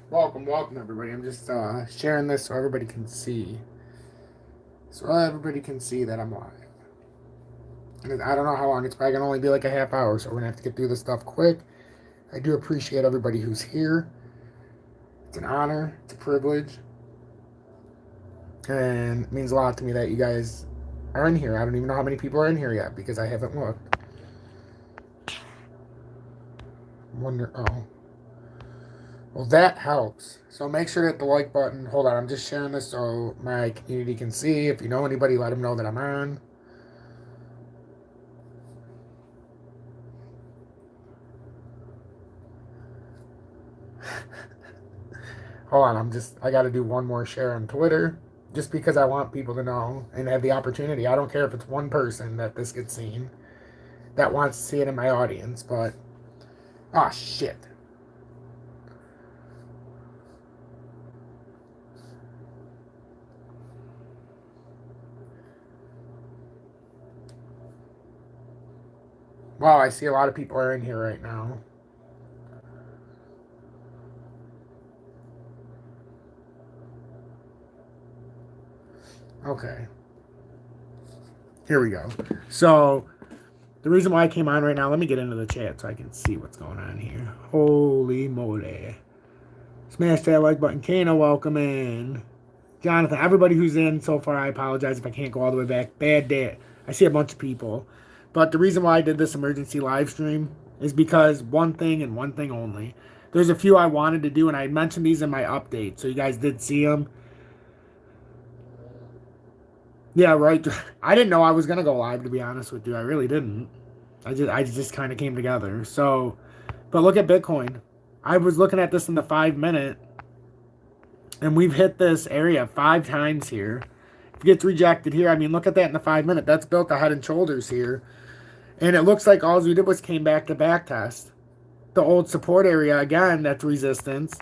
Welcome, everybody. I'm just sharing this so everybody can see. So everybody can see that I'm live. And I don't know how long. It's probably going to only be like a half hour, so we're going to have to get through this stuff quick. I do appreciate everybody who's here. It's an honor. It's a privilege. And it means a lot to me that you guys are in here. I don't even know how many people are in here yet because I haven't looked. Wonder. Oh. Well, that helps. So make sure to hit the like button. Hold on, I'm just sharing this so my community can see. If you know anybody, let them know that I'm on. Hold on, I got to do one more share on Twitter just because I want people to know and have the opportunity. I don't care if it's one person that this gets seen that wants to see it in my audience, but oh shit. Wow, I see a lot of people are in here right now. Okay. Here we go. So, the reason why I came on right now, let me get into the chat so I can see what's going on here. Holy moly. Smash that like button. Kana, welcome in. Jonathan, everybody who's in so far, I apologize if I can't go all the way back. Bad day. I see a bunch of people. But the reason why I did this emergency live stream is because one thing and one thing only. There's a few I wanted to do, and I mentioned these in my update, so you guys did see them. Yeah, right. I didn't know I was going to go live, to be honest with you. I really didn't. I just kind of came together. So, but look at Bitcoin. I was looking at this in the 5 minute, and we've hit this area 5 times here. If it gets rejected here, I mean, look at that in the 5 minute. That's built the head and shoulders here. And it looks like all we did was came back to back test. The old support area, again, that's resistance.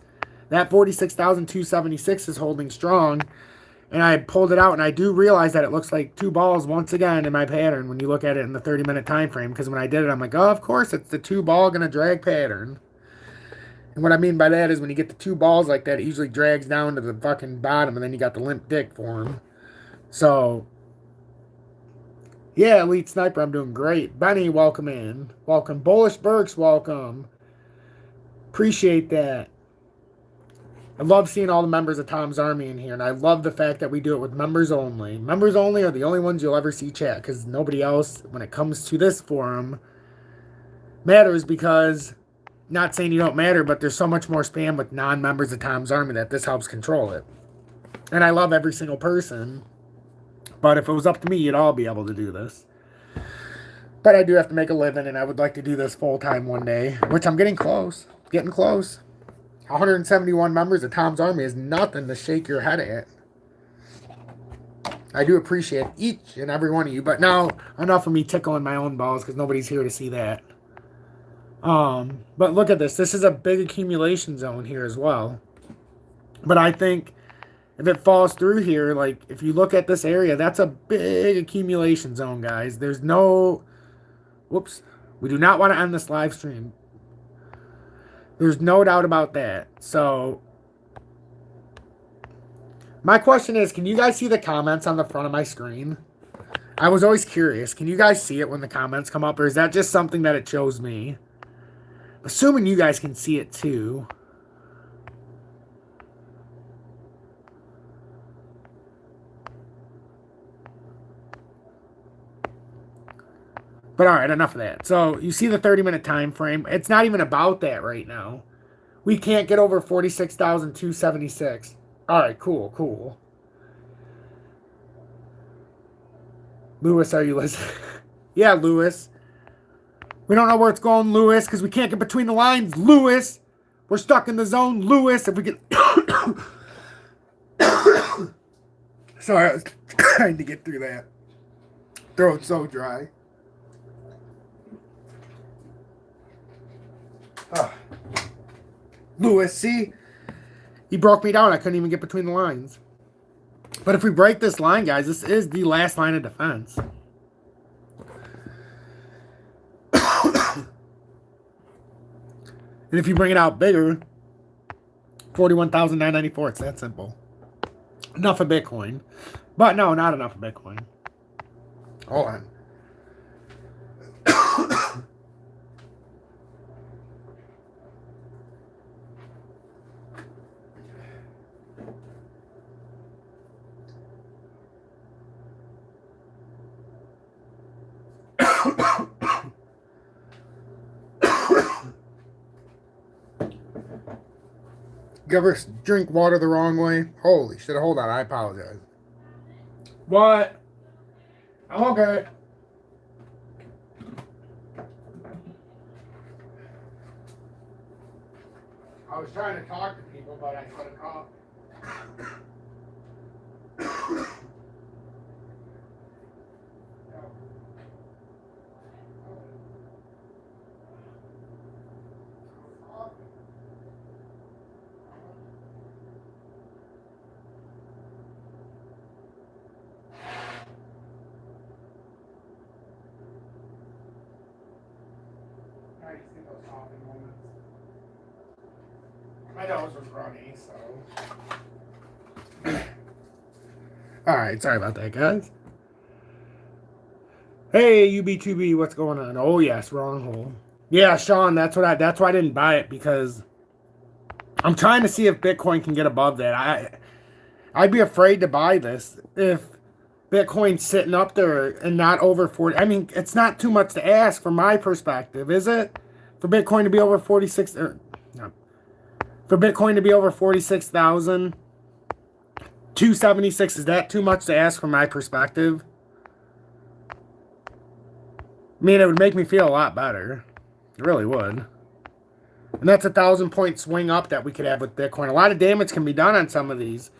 That 46,276 is holding strong. And I pulled it out, and I do realize that it looks like 2 balls once again in my pattern when you look at it in the 30-minute time frame. Because when I did it, I'm like, oh, of course, it's the 2 ball going to drag pattern. And what I mean by that is when you get the 2 balls like that, it usually drags down to the fucking bottom, and then you got the limp dick form. So, yeah, Elite Sniper, I'm doing great. Benny, welcome in. Welcome. Bullish Burks, welcome. Appreciate that. I love seeing all the members of Tom's Army in here, and I love the fact that we do it with members only. Members only are the only ones you'll ever see chat, because nobody else, when it comes to this forum, matters because, not saying you don't matter, but there's so much more spam with non-members of Tom's Army that this helps control it. And I love every single person, but if it was up to me, you'd all be able to do this. But I do have to make a living, and I would like to do this full-time one day, which I'm getting close. Getting close. 171 members of Tom's Army is nothing to shake your head at. I do appreciate each and every one of you, but now enough of me tickling my own balls because nobody's here to see that. But look at this. This is a big accumulation zone here as well. But I think if it falls through here, like if you look at this area, that's a big accumulation zone, guys. There's no... Whoops. We do not want to end this live stream. There's no doubt about that. So, my question is, can you guys see the comments on the front of my screen? I was always curious. Can you guys see it when the comments come up, or is that just something that it shows me? Assuming you guys can see it too. But all right, enough of that. So you see the 30-minute time frame. It's not even about that right now. We can't get over 46,276. All right, cool. Lewis, are you listening? Yeah, Lewis. We don't know where it's going, Lewis, because we can't get between the lines, Lewis. We're stuck in the zone, Lewis. If we get... Sorry, I was trying to get through that. Throat's so dry. Lewis, see? He broke me down. I couldn't even get between the lines. But if we break this line, guys, this is the last line of defense. And if you bring it out bigger, $41,994. It's that simple. Enough of Bitcoin. But no, not enough of Bitcoin. Hold on. You ever drink water the wrong way? Holy shit, hold on, I apologize. What? I'm okay. I was trying to talk to people, but I couldn't talk. I just think those talking moments. My nose was runny, so. Alright, sorry about that, guys. Hey, UB2B, what's going on? Oh, yes, wrong hole. Yeah, Sean, that's why I didn't buy it, because I'm trying to see if Bitcoin can get above that. I'd be afraid to buy this if Bitcoin's sitting up there and not over 40. I mean, it's not too much to ask from my perspective, is it? For Bitcoin to be over 46, or no. For Bitcoin to be over 46,276, is that too much to ask from my perspective? I mean, it would make me feel a lot better. It really would. And that's a 1,000-point swing up that we could have with Bitcoin. A lot of damage can be done on some of these.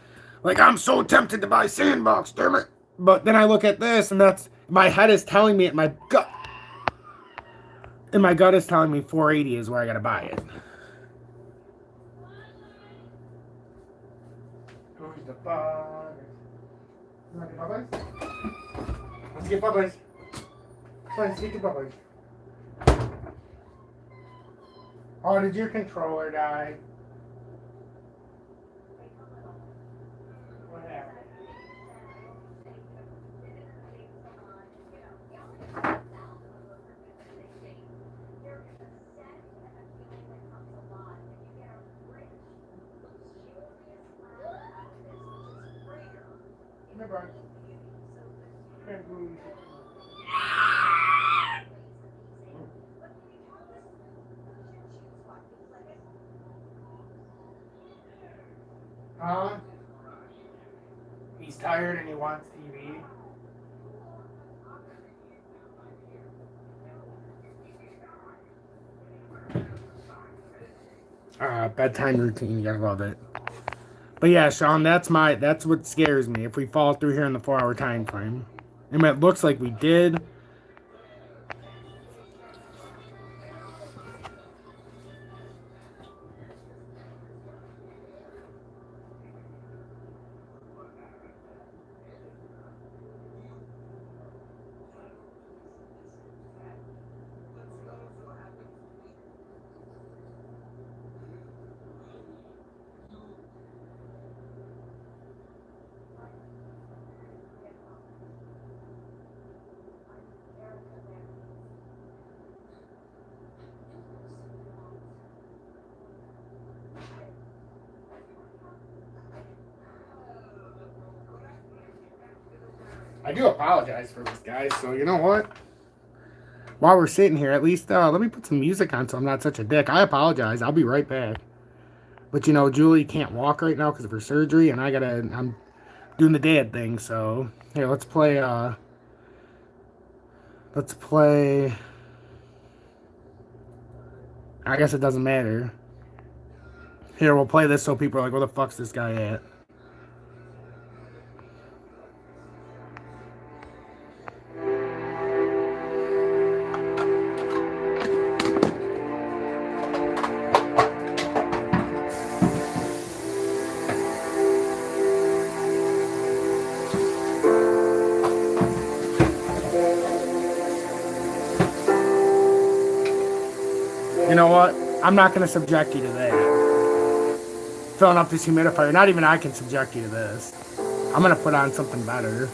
Like, I'm so tempted to buy Sandbox, damn it. But then I look at this, and that's, my head is telling me, my gut is telling me 480 is where I gotta buy it. Who's the bug? You want to get bubbles? Let's get bubbles. Let's get the bubbles. Oh, did your controller die? What happened? Huh? He's tired and he wants TV. Bedtime routine, you gotta love it. But yeah, Sean, that's what scares me. If we fall through here in the 4-hour time frame. And it looks like we did. I do apologize for this, guys. So you know what? While we're sitting here, at least let me put some music on so I'm not such a dick. I apologize. I'll be right back. But you know, Julie can't walk right now because of her surgery, and I'm doing the dad thing. So here, let's play. I guess it doesn't matter. Here, we'll play this so people are like, where the fuck's this guy at? You know what? I'm not going to subject you to that. filling up this humidifier. Not even I can subject you to this. I'm going to put on something better.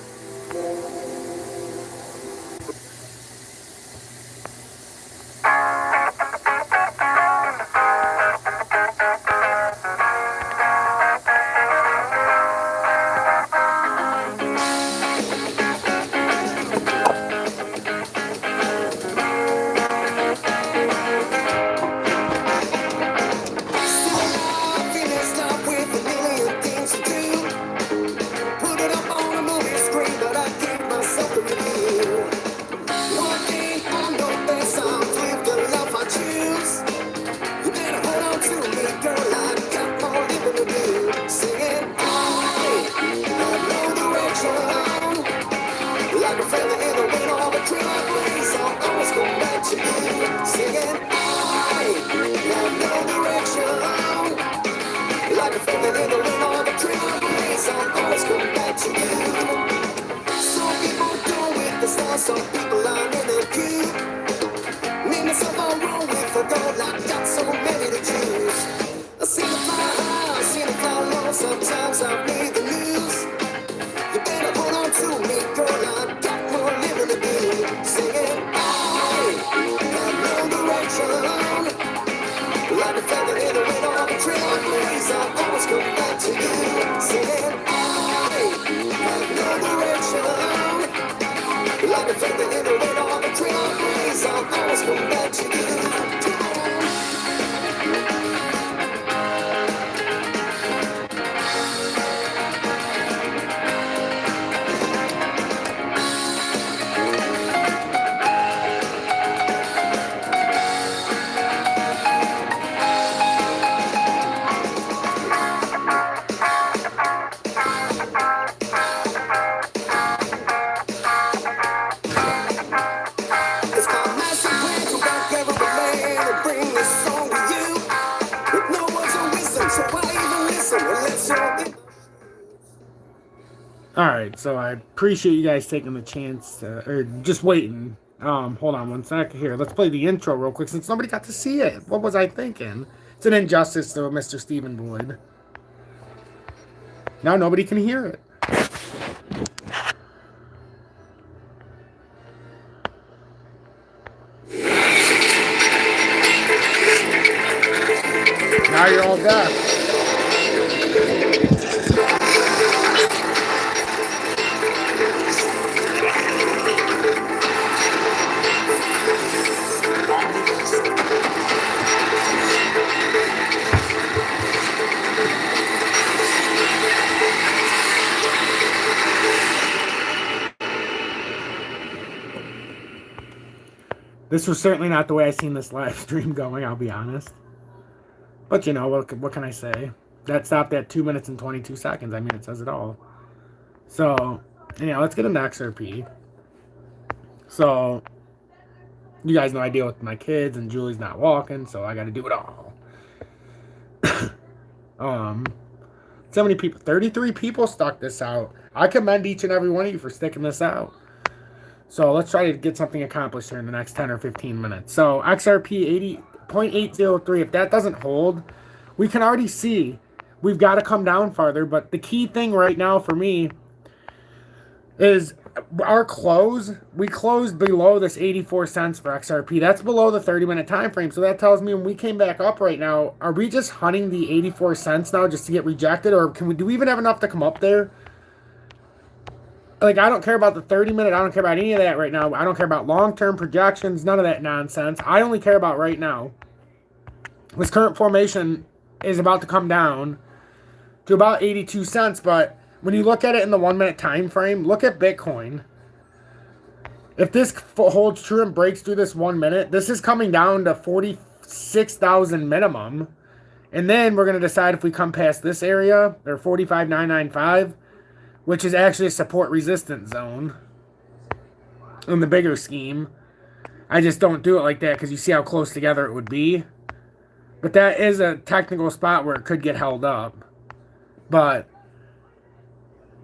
Alright, so I appreciate you guys taking the chance to, or just waiting. Hold on one sec here. Let's play the intro real quick since nobody got to see it. What was I thinking? It's an injustice to Mr. Stephen Boyd. Now nobody can hear it. Now you're all deaf. This was certainly not the way I seen this live stream going, I'll be honest. But you know, what can I say? That stopped at 2 minutes and 22 seconds. I mean, it says it all. So, anyhow, let's get into XRP. So, you guys know I deal with my kids, and Julie's not walking, so I got to do it all. So many people, 33 people stuck this out. I commend each and every one of you for sticking this out. So let's try to get something accomplished here in the next 10 or 15 minutes. So XRP 80.803, if that doesn't hold, we can already see we've got to come down farther. But the key thing right now for me is our close. We closed below this 84 cents for XRP. That's below the 30-minute time frame. So that tells me when we came back up right now, are we just hunting the 84 cents now just to get rejected? Or do we even have enough to come up there? Like, I don't care about the 30-minute. I don't care about any of that right now. I don't care about long-term projections. None of that nonsense. I only care about right now. This current formation is about to come down to about 82 cents. But when you look at it in the 1-minute time frame, look at Bitcoin. If this holds true and breaks through this 1 minute, this is coming down to 46,000 minimum. And then we're going to decide if we come past this area, or 45,995. Which is actually a support resistance zone in the bigger scheme. I just don't do it like that because you see how close together it would be. But that is a technical spot where it could get held up. But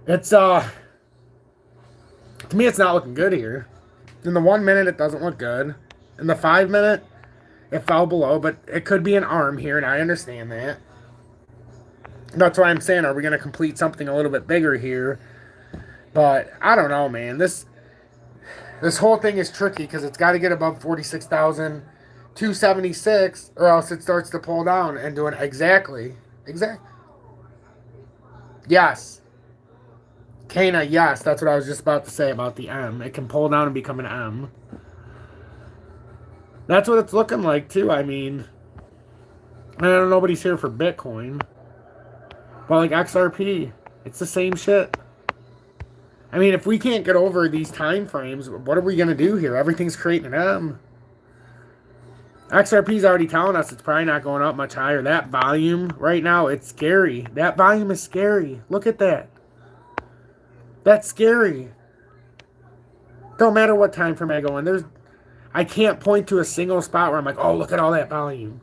it's to me it's not looking good here. In the 1 minute it doesn't look good. In the 5 minute it fell below, but it could be an arm here, and I understand that. That's why I'm saying, are we going to complete something a little bit bigger here? But I don't know, man. This whole thing is tricky because it's got to get above 46,276, or else it starts to pull down and doing exactly. Yes. Kana, yes. That's what I was just about to say about the M. It can pull down and become an M. That's what it's looking like, too. I mean, I know nobody's here for Bitcoin. But like XRP, it's the same shit. I mean, if we can't get over these time frames, what are we going to do here? Everything's creating an M. XRP's already telling us it's probably not going up much higher. That volume right now, it's scary. That volume is scary. Look at that. That's scary. Don't matter what time frame I go in. I can't point to a single spot where I'm like, oh, look at all that volume.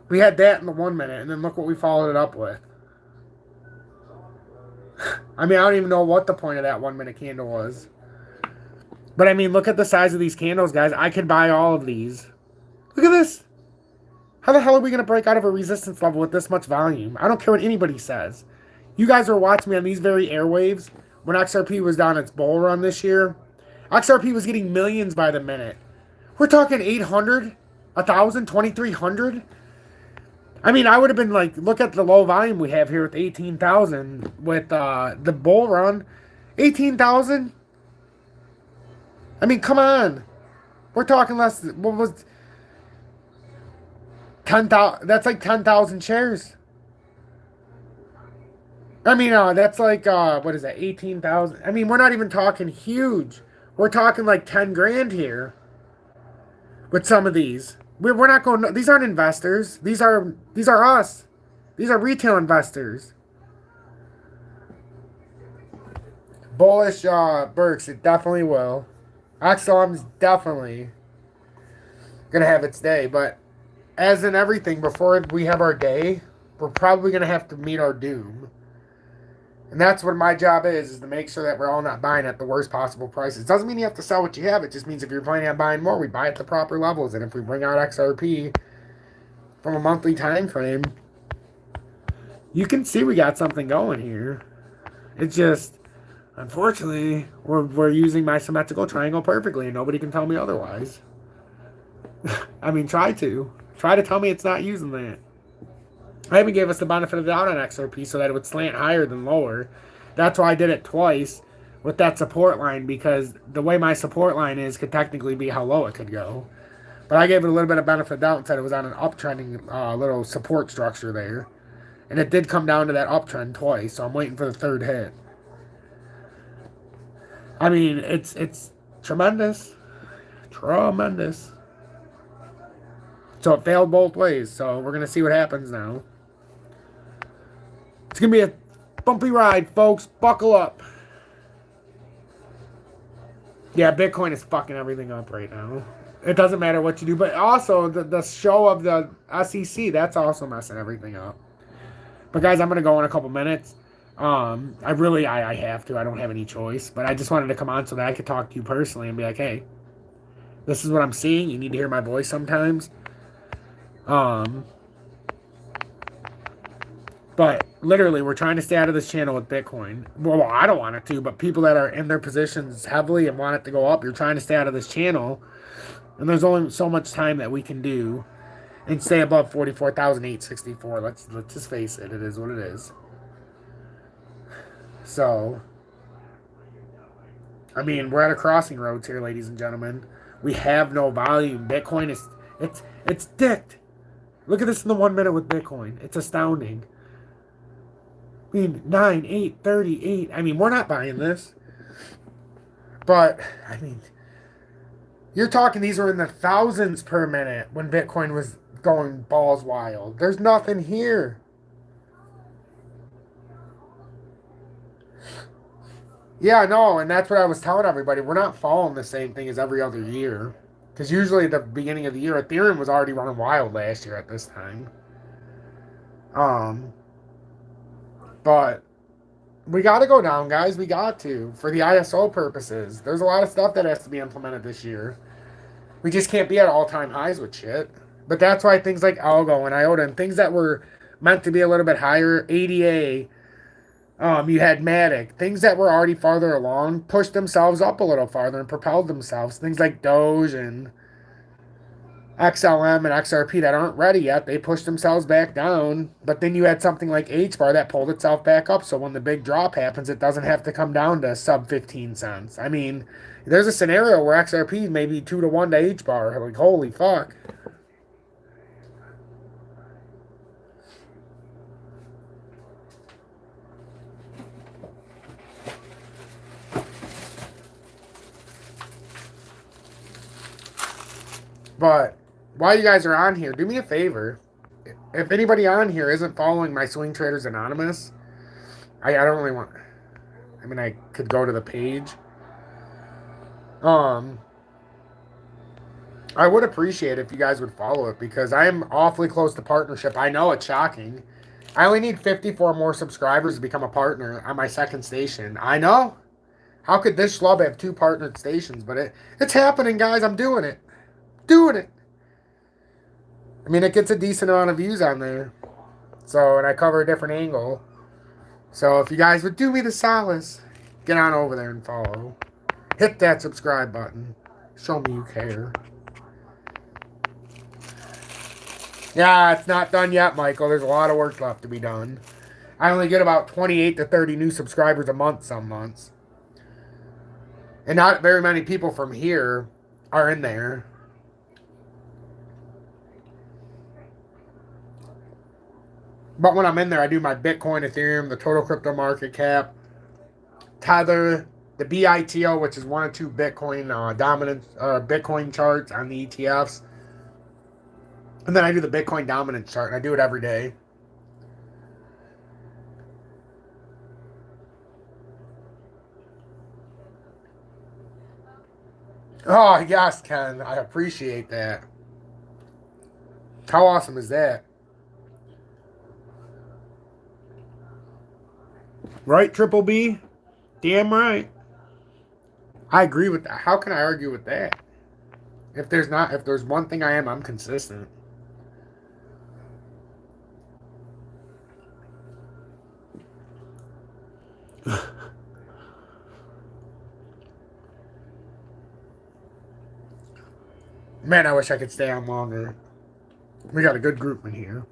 We had that in the 1 minute, and then look what we followed it up with. I mean, I don't even know what the point of that 1 minute candle was. But I mean, look at the size of these candles, guys. I could buy all of these. Look at this. How the hell are we going to break out of a resistance level with this much volume? I don't care what anybody says. You guys are watching me on these very airwaves when XRP was down its bull run this year. XRP was getting millions by the minute. We're talking 800, 1,000, 2,300. I mean, I would have been like, look at the low volume we have here with 18,000 with the bull run. 18,000? I mean, come on. We're talking less, what was 10,000? That's like 10,000 shares. I mean, that's like, what is that, 18,000? I mean, we're not even talking huge. We're talking like 10 grand here with some of these. We're not going, these aren't investors. These are us. These are retail investors. Bullish Burks, it definitely will. XLM's definitely going to have its day. But as in everything, before we have our day, we're probably going to have to meet our doom. And that's what my job is to make sure that we're all not buying at the worst possible prices. Doesn't mean you have to sell what you have. It just means if you're planning on buying more, we buy at the proper levels. And if we bring out XRP from a monthly time frame, you can see we got something going here. It's just, unfortunately, we're using my symmetrical triangle perfectly, and nobody can tell me otherwise. I mean, try to tell me it's not using that. I even gave us the benefit of the doubt on XRP so that it would slant higher than lower. That's why I did it twice with that support line, because the way my support line is could technically be how low it could go. But I gave it a little bit of benefit of doubt and said it was on an uptrending little support structure there. And it did come down to that uptrend twice, so I'm waiting for the third hit. I mean, it's tremendous. Tremendous. So it failed both ways, so we're going to see what happens now. It's going to be a bumpy ride, folks. Buckle up. Yeah, Bitcoin is fucking everything up right now. It doesn't matter what you do. But also, the show of the SEC, that's also messing everything up. But guys, I'm going to go in a couple minutes. I have to. I don't have any choice. But I just wanted to come on so that I could talk to you personally and be like, hey, this is what I'm seeing. You need to hear my voice sometimes. But literally, we're trying to stay out of this channel with Bitcoin. Well, I don't want it to, but people that are in their positions heavily and want it to go up, you're trying to stay out of this channel. And there's only so much time that we can do and stay above 44,864. Let's just face it. It is what it is. So, I mean, we're at a crossing roads here, ladies and gentlemen. We have no volume. Bitcoin is, it's dicked. Look at this in the 1 minute with Bitcoin. It's astounding. I mean, 9, 8, 38. I mean, we're not buying this. But, I mean, you're talking these were in the thousands per minute when Bitcoin was going balls wild. There's nothing here. Yeah, I know, and that's what I was telling everybody. We're not following the same thing as every other year. Because usually at the beginning of the year, Ethereum was already running wild last year at this time. But we got to go down, guys. We got to. For the ISO purposes. There's a lot of stuff that has to be implemented this year. We just can't be at all-time highs with shit. But that's why things like Algo and IOTA and things that were meant to be a little bit higher. ADA, you had Matic. Things that were already farther along pushed themselves up a little farther and propelled themselves. Things like Doge and XLM and XRP that aren't ready yet, they pushed themselves back down. But then you had something like HBAR that pulled itself back up. So when the big drop happens, it doesn't have to come down to sub 15 cents. I mean, there's a scenario where XRP may be 2 to 1 to HBAR. Like, holy fuck. But while you guys are on here, do me a favor. If anybody on here isn't following my Swing Traders Anonymous, I don't really want. I mean, I could go to the page. I would appreciate if you guys would follow it because I am awfully close to partnership. I know it's shocking. I only need 54 more subscribers to become a partner on my second station. I know. How could this schlub have 2 partnered stations? But it's happening, guys. I'm doing it. Doing it. I mean, it gets a decent amount of views on there. So, and I cover a different angle. So, if you guys would do me the solace, get on over there and follow. Hit that subscribe button. Show me you care. Yeah, it's not done yet, Michael. There's a lot of work left to be done. I only get about 28 to 30 new subscribers a month some months. And not very many people from here are in there. But when I'm in there, I do my Bitcoin, Ethereum, the total crypto market cap, Tether, the BITO, which is 1 or 2 Bitcoin dominant Bitcoin charts on the ETFs. And then I do the Bitcoin dominance chart, and I do it every day. Oh, yes, Ken. I appreciate that. How awesome is that? Right, Triple B? Damn right. I agree with that. How can I argue with that? If there's one thing I'm consistent. Man, I wish I could stay on longer. We got a good group in here.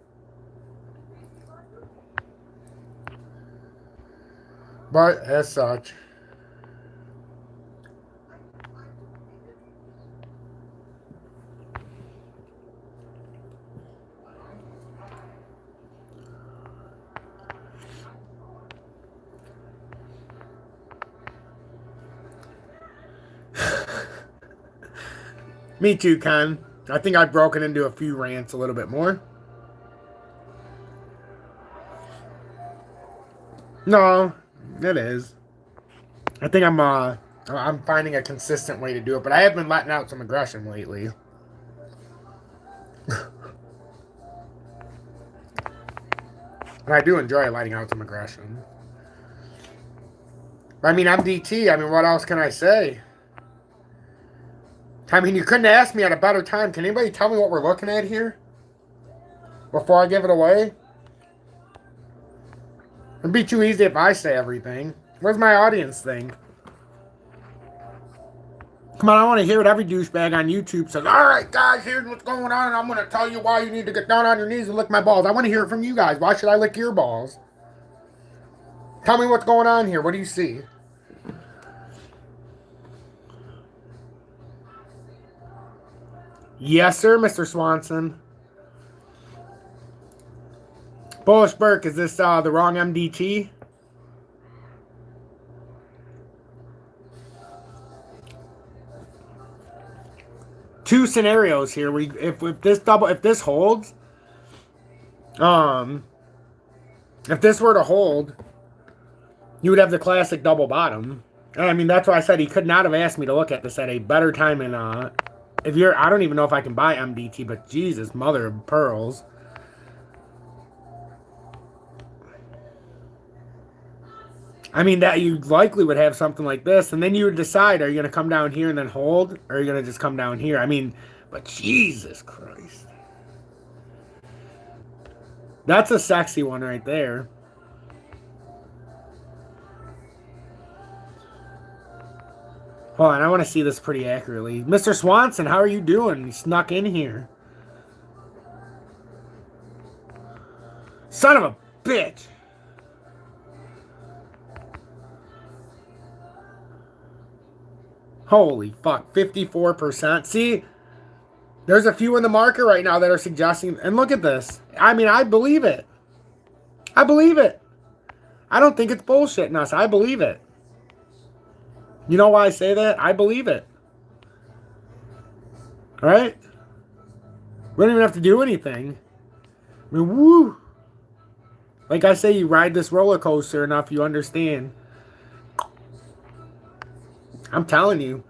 But, as such. Me too, Ken. I think I've broken into a few rants a little bit more. No, it is. I think I'm finding a consistent way to do it, but I have been letting out some aggression lately. And I do enjoy letting out some aggression. I mean, I'm DT. I mean, what else can I say? I mean, you couldn't ask me at a better time. Can anybody tell me what we're looking at here? Before I give it away? It'd be too easy if I say everything. Where's my audience thing? Come on, I want to hear what every douchebag on YouTube says. Alright, guys, here's what's going on, and I'm going to tell you why you need to get down on your knees and lick my balls. I want to hear it from you guys. Why should I lick your balls? Tell me what's going on here. What do you see? Yes, sir, Mr. Swanson. Bullish Burke, is this the wrong MDT? Two scenarios here. If this holds, if this were to hold, you would have the classic double bottom. And I mean, that's why I said he could not have asked me to look at this at a better time. And I don't even know if I can buy MDT, but Jesus, mother of pearls. I mean, that you likely would have something like this, and then you would decide, are you going to come down here and then hold, or are you going to just come down here? I mean, but Jesus Christ. That's a sexy one right there. Hold on, I want to see this pretty accurately. Mr. Swanson, how are you doing? You snuck in here. Son of a bitch. Holy fuck, 54%. See, there's a few in the market right now that are suggesting, and look at this. I mean, I believe it. I believe it. I don't think it's bullshitting us. I believe it. You know why I say that? I believe it. All right? We don't even have to do anything. I mean, woo. Like I say, you ride this roller coaster enough, you understand. I'm telling you.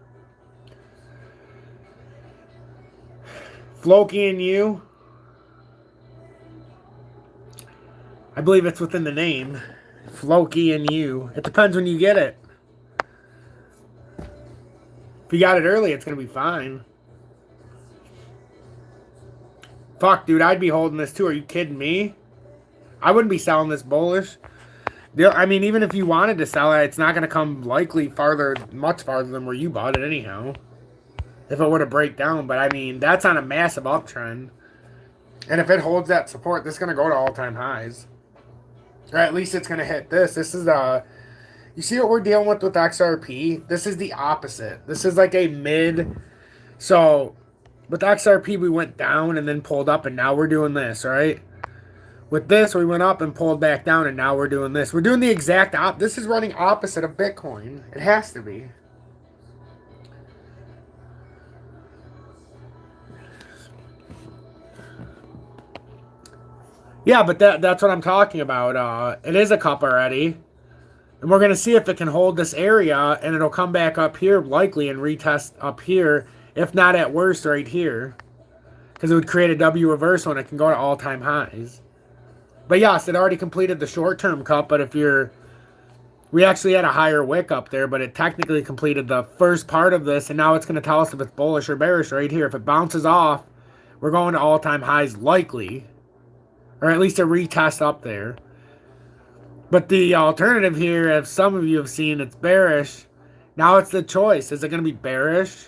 Floki and you. I believe it's within the name. Floki and you. It depends when you get it. If you got it early, it's going to be fine. Fuck, dude, I'd be holding this too. Are you kidding me? I wouldn't be selling this bullish. I mean, even if you wanted to sell it, it's not going to come likely much farther than where you bought it anyhow. If it were to break down. But, I mean, that's on a massive uptrend. And if it holds that support, this is going to go to all-time highs. Or at least it's going to hit this. This is you see what we're dealing with XRP? This is the opposite. This is like a mid. So, with XRP, we went down and then pulled up, and now we're doing this, right? With this, we went up and pulled back down, and now we're doing this. We're doing the exact opposite. This is running opposite of Bitcoin. It has to be. Yeah, but that's what I'm talking about. It is a cup already. And we're going to see if it can hold this area, and it'll come back up here likely and retest up here, if not at worst right here. Because it would create a W reversal, and it can go to all-time highs. But yes, it already completed the short-term cup, but if you're... We actually had a higher wick up there, but it technically completed the first part of this, and now it's going to tell us if it's bullish or bearish right here. If it bounces off, we're going to all-time highs likely. Or at least a retest up there. But the alternative here, if some of you have seen, it's bearish. Now it's the choice. Is it going to be bearish?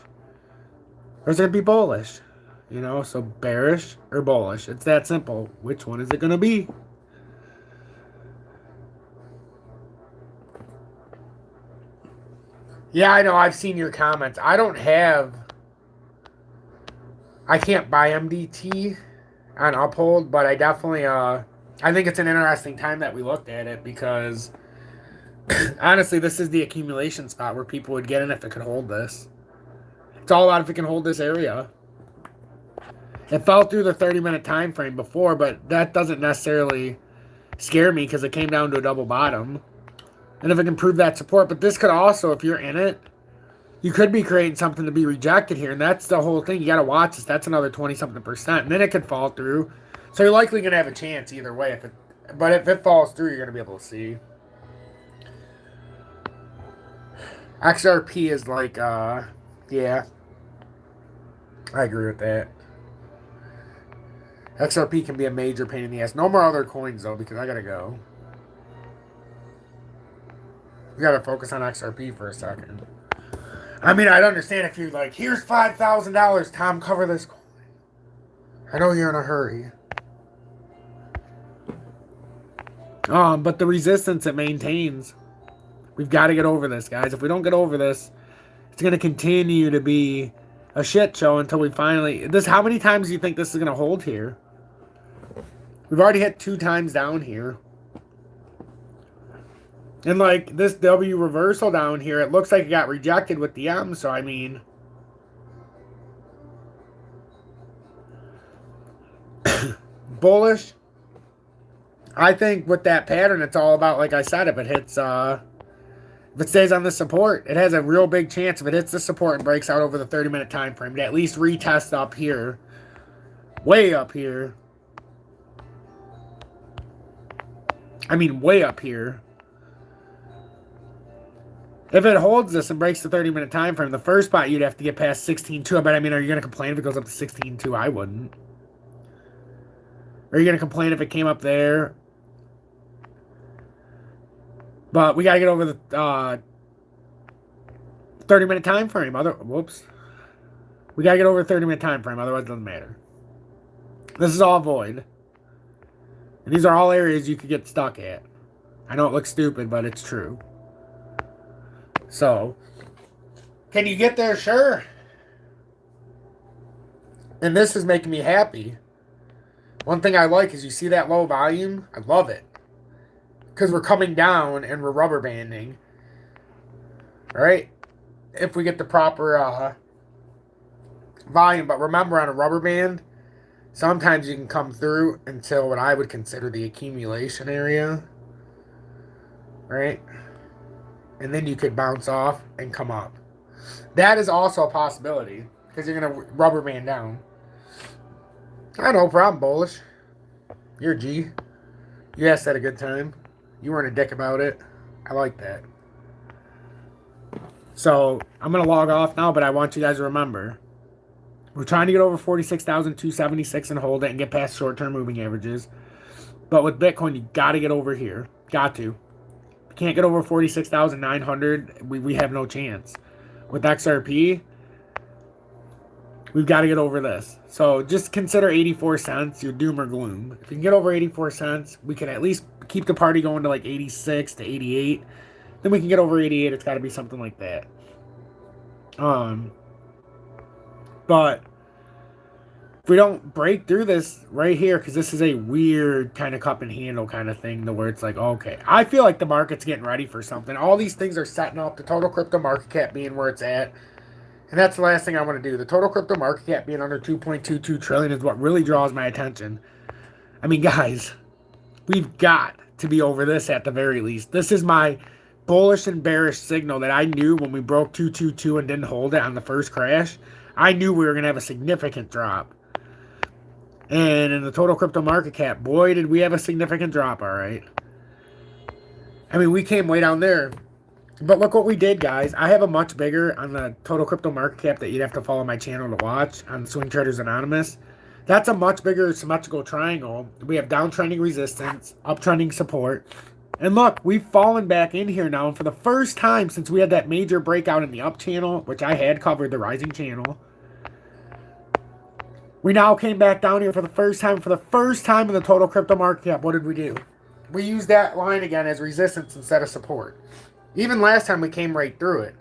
Or is it going to be bullish? You know, so bearish or bullish. It's that simple. Which one is it going to be? Yeah, I know. I've seen your comments. I can't buy MDT on Uphold, but I definitely, I think it's an interesting time that we looked at it because, honestly, this is the accumulation spot where people would get in if it could hold this. It's all about if it can hold this area. It fell through the 30-minute time frame before, but that doesn't necessarily scare me because it came down to a double bottom. And if it can prove that support, but this could also, if you're in it, you could be creating something to be rejected here, and that's the whole thing. You got to watch this. That's another 20-something%, and then it could fall through. So you're likely going to have a chance either way. But if it falls through, you're going to be able to see. XRP is like, yeah. I agree with that. XRP can be a major pain in the ass. No more other coins, though, because I got to go. We got to focus on XRP for a second. I mean, I'd understand if you're like, here's $5,000, Tom, cover this coin. I know you're in a hurry. But the resistance it maintains, we've got to get over this, guys. If we don't get over this, it's going to continue to be a shit show until we finally... How many times do you think this is going to hold here? We've already hit 2 times down here. And, like, this W reversal down here, it looks like it got rejected with the M, so, I mean... bullish. I think with that pattern, it's all about, like I said, if it hits, if it stays on the support, it has a real big chance if it hits the support and breaks out over the 30-minute time frame to at least retest up here. Way up here. I mean, way up here. If it holds this and breaks the 30-minute time frame, the first spot you'd have to get past 16.2. But I mean, are you going to complain if it goes up to 16.2? I wouldn't. Are you going to complain if it came up there? But we got to get over the 30-minute time frame. Whoops. We got to get over the 30-minute time frame. Otherwise, it doesn't matter. This is all void. And these are all areas you could get stuck at. I know it looks stupid, but it's true. So, can you get there? Sure. And this is making me happy. One thing I like is you see that low volume? I love it. Because we're coming down and we're rubber banding. Right? If we get the proper volume. But remember, on a rubber band, sometimes you can come through until what I would consider the accumulation area. Right? And then you could bounce off and come up. That is also a possibility. Because you're going to rubber band down. No problem, Bullish. You're a G. You asked that a good time. You weren't a dick about it. I like that. So, I'm going to log off now, but I want you guys to remember. We're trying to get over 46,276 and hold it and get past short-term moving averages. But with Bitcoin, you got to get over here. Got to. If you can't get over 46,900, we have no chance. With XRP, we've got to get over this. So just consider 84 cents your doom or gloom. If you can get over 84 cents, we can at least keep the party going to like 86 to 88. Then we can get over 88. It's got to be something like that. But if we don't break through this right here, because this is a weird kind of cup and handle kind of thing, to where it's like, okay, I feel like the market's getting ready for something. All these things are setting up, the total crypto market cap being where it's at. And that's the last thing I want to do. The total crypto market cap being under 2.22 trillion is what really draws my attention. I mean, guys, we've got to be over this at the very least. This is my bullish and bearish signal that I knew when we broke 222 and didn't hold it on the first crash. I knew we were going to have a significant drop. And in the total crypto market cap, boy, did we have a significant drop, all right. I mean, we came way down there. But look what we did, guys. I have a much bigger on the total crypto market cap that you'd have to follow my channel to watch on Swing Traders Anonymous. That's a much bigger symmetrical triangle. We have downtrending resistance, uptrending support. And look, we've fallen back in here now. And for the first time since we had that major breakout in the up channel, which I had covered, the rising channel, we now came back down here for the first time. For the first time in the total crypto market cap, what did we do? We used that line again as resistance instead of support. Even last time we came right through it.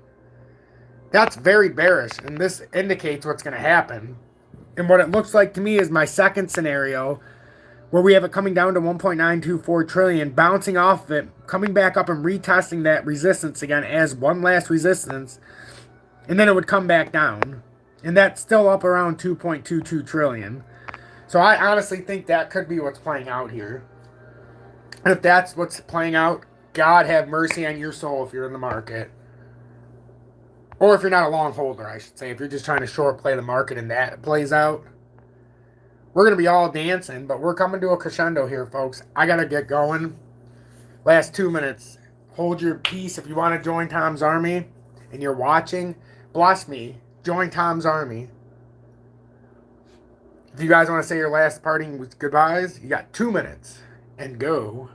That's very bearish, and this indicates what's going to happen. And what it looks like to me is my second scenario, where we have it coming down to 1.924 trillion, bouncing off of it, coming back up and retesting that resistance again as one last resistance, and then it would come back down. And that's still up around 2.22 trillion. So I honestly think that could be what's playing out here. And if that's what's playing out, God have mercy on your soul if you're in the market. Or if you're not a long holder, I should say. If you're just trying to short play the market and that plays out. We're going to be all dancing, but we're coming to a crescendo here, folks. I got to get going. Last 2 minutes. Hold your peace. If you want to join Tom's Army and you're watching, bless me. Join Tom's Army. If you guys want to say your last parting goodbyes, you got 2 minutes. And go.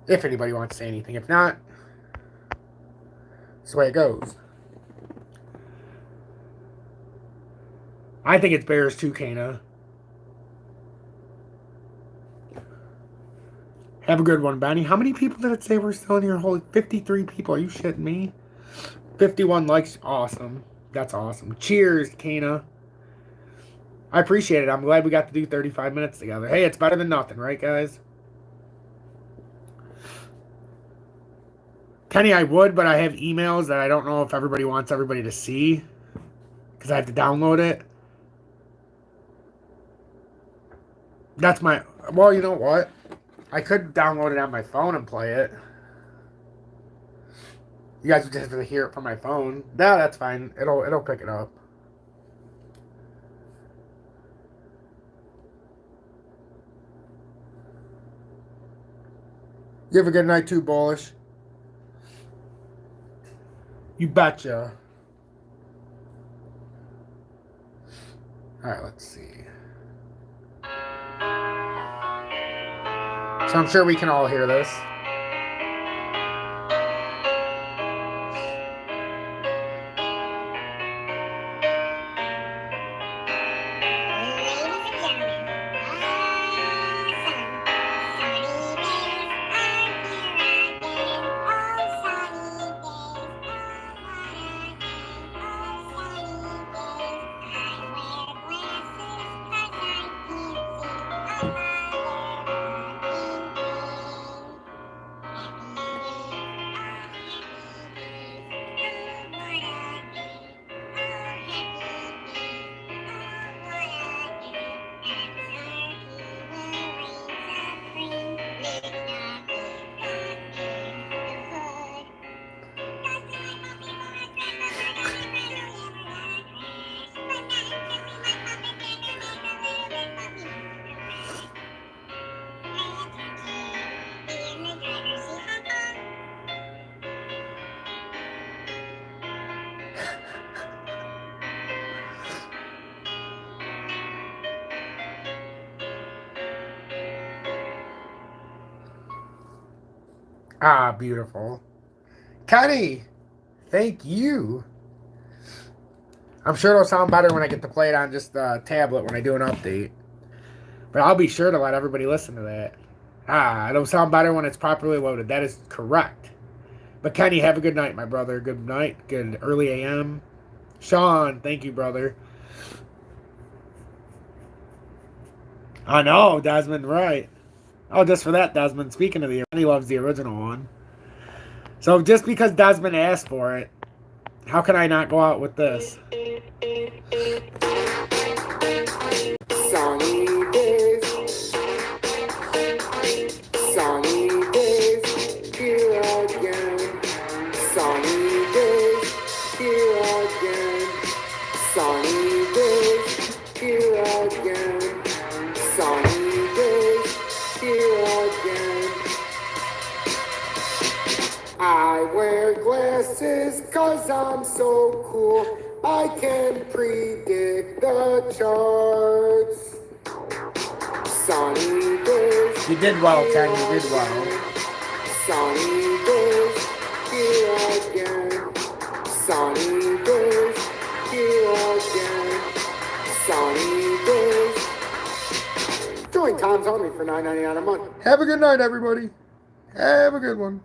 If anybody wants to say anything. If not, that's the way it goes. I think it's bearish too, Kana. Have a good one, Benny. How many people did it say we're still in here? Holy 53 people. Are you shitting me? 51 likes. Awesome. That's awesome. Cheers, Kana. I appreciate it. I'm glad we got to do 35 minutes together. Hey, it's better than nothing, right, guys? Kenny, I would, but I have emails that I don't know if everybody wants everybody to see because I have to download it. That's my... Well, you know what? I could download it on my phone and play it. You guys would just have to hear it from my phone. No, that's fine. It'll pick it up. You have a good night too, Bullish. You betcha. Alright, let's see. So I'm sure we can all hear this. Ah, beautiful. Kenny, thank you. I'm sure it'll sound better when I get to play it on just the tablet when I do an update. But I'll be sure to let everybody listen to that. Ah, it'll sound better when it's properly loaded. That is correct. But Kenny, have a good night, my brother. Good night. Good early AM. Sean, thank you, brother. I know, Desmond, right. Oh, just for that, Desmond. Speaking of he loves the original one. So just because Desmond asked for it, how can I not go out with this? Sunny days, sunny days, here again. Sunny days, here again. Sunny days, here again. Sunny days, here again. I wear glasses 'cause I'm so cool. I can predict the charts. Sunny days. You did well, Ken. You did well. Sunny days, here again. Sunny days, here again. Sunny days. Join Tom's Only for $9.99 a month. Have a good night, everybody. Have a good one.